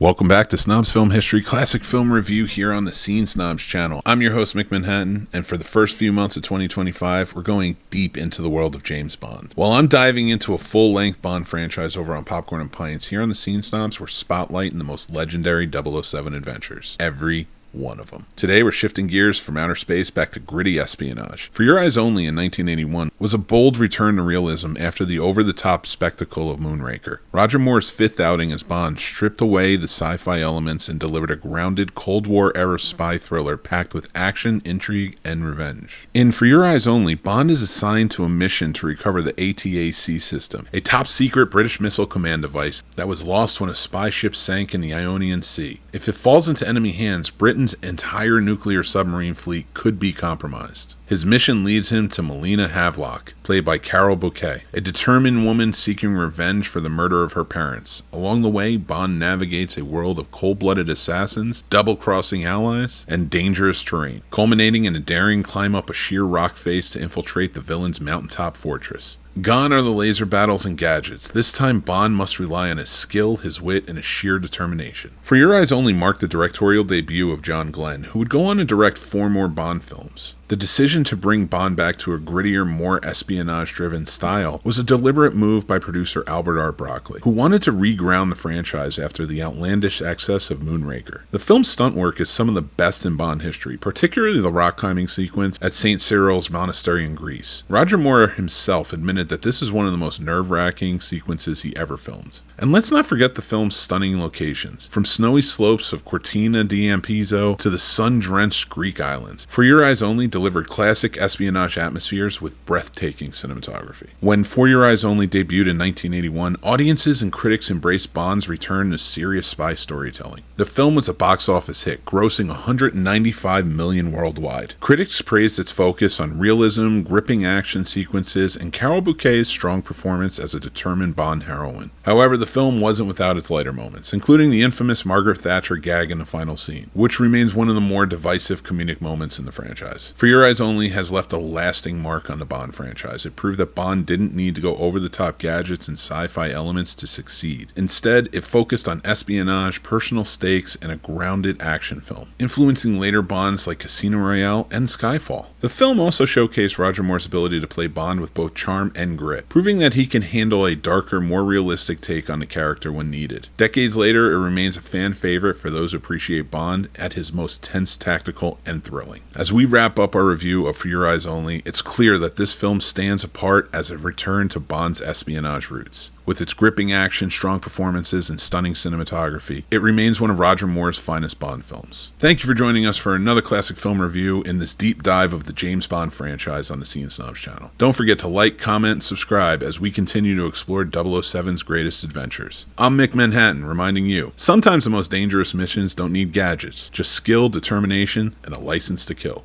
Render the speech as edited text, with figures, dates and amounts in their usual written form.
Welcome back to Snobs Film History Classic Film Review here on the Snobs channel. I'm your host, Mick Manhattan, and for the first few months of 2025, we're going deep into the world of James Bond. While I'm diving into a full-length Bond franchise over on Popcorn and Pints, here on the Snobs, we're spotlighting the most legendary 007 adventures. Every one of them. Today we're shifting gears from outer space back to gritty espionage. For Your Eyes Only in 1981 was a bold return to realism after the over-the-top spectacle of Moonraker. Roger Moore's fifth outing as Bond stripped away the sci-fi elements and delivered a grounded Cold War-era spy thriller packed with action, intrigue, and revenge. In For Your Eyes Only, Bond is assigned to a mission to recover the ATAC system, a top-secret British missile command device that was lost when a spy ship sank in the Ionian Sea. If it falls into enemy hands, Britain's entire nuclear submarine fleet could be compromised. His mission leads him to Melina Havelock, played by Carol Bouquet, a determined woman seeking revenge for the murder of her parents. Along the way, Bond navigates a world of cold-blooded assassins, double-crossing allies, and dangerous terrain, culminating in a daring climb up a sheer rock face to infiltrate the villain's mountaintop fortress. Gone are the laser battles and gadgets. This time, Bond must rely on his skill, his wit, and his sheer determination. For Your Eyes Only marked the directorial debut of John Glenn, who would go on to direct 4 more Bond films. The decision to bring Bond back to a grittier, more espionage-driven style was a deliberate move by producer Albert R. Broccoli, who wanted to reground the franchise after the outlandish excess of Moonraker. The film's stunt work is some of the best in Bond history, particularly the rock climbing sequence at St. Cyril's Monastery in Greece. Roger Moore himself admitted that this is one of the most nerve-wracking sequences he ever filmed. And let's not forget the film's stunning locations, from snowy slopes of Cortina d'Ampezzo to the sun-drenched Greek islands. For Your Eyes Only delivered classic espionage atmospheres with breathtaking cinematography. When For Your Eyes Only debuted in 1981, audiences and critics embraced Bond's return to serious spy storytelling. The film was a box office hit, grossing $195 million worldwide. Critics praised its focus on realism, gripping action sequences, and Carol Bouquet's strong performance as a determined Bond heroine. However, the film wasn't without its lighter moments, including the infamous Margaret Thatcher gag in the final scene, which remains one of the more divisive comedic moments in the franchise. For Your Eyes Only has left a lasting mark on the Bond franchise. It proved that Bond didn't need to go over-the-top gadgets and sci-fi elements to succeed. Instead, it focused on espionage, personal stakes, and a grounded action film, influencing later Bonds like Casino Royale and Skyfall. The film also showcased Roger Moore's ability to play Bond with both charm and grit, proving that he can handle a darker, more realistic take on the character when needed. Decades later, it remains a fan favorite for those who appreciate Bond at his most tense, tactical, and thrilling. As we wrap up our review of For Your Eyes Only, it's clear that this film stands apart as a return to Bond's espionage roots. With its gripping action, strong performances, and stunning cinematography, it remains one of Roger Moore's finest Bond films. Thank you for joining us for another classic film review in this deep dive of the James Bond franchise on the Snobs channel. Don't forget to like, comment, and subscribe as we continue to explore 007's greatest adventures. I'm Mick Manhattan, reminding you, sometimes the most dangerous missions don't need gadgets, just skill, determination, and a license to kill.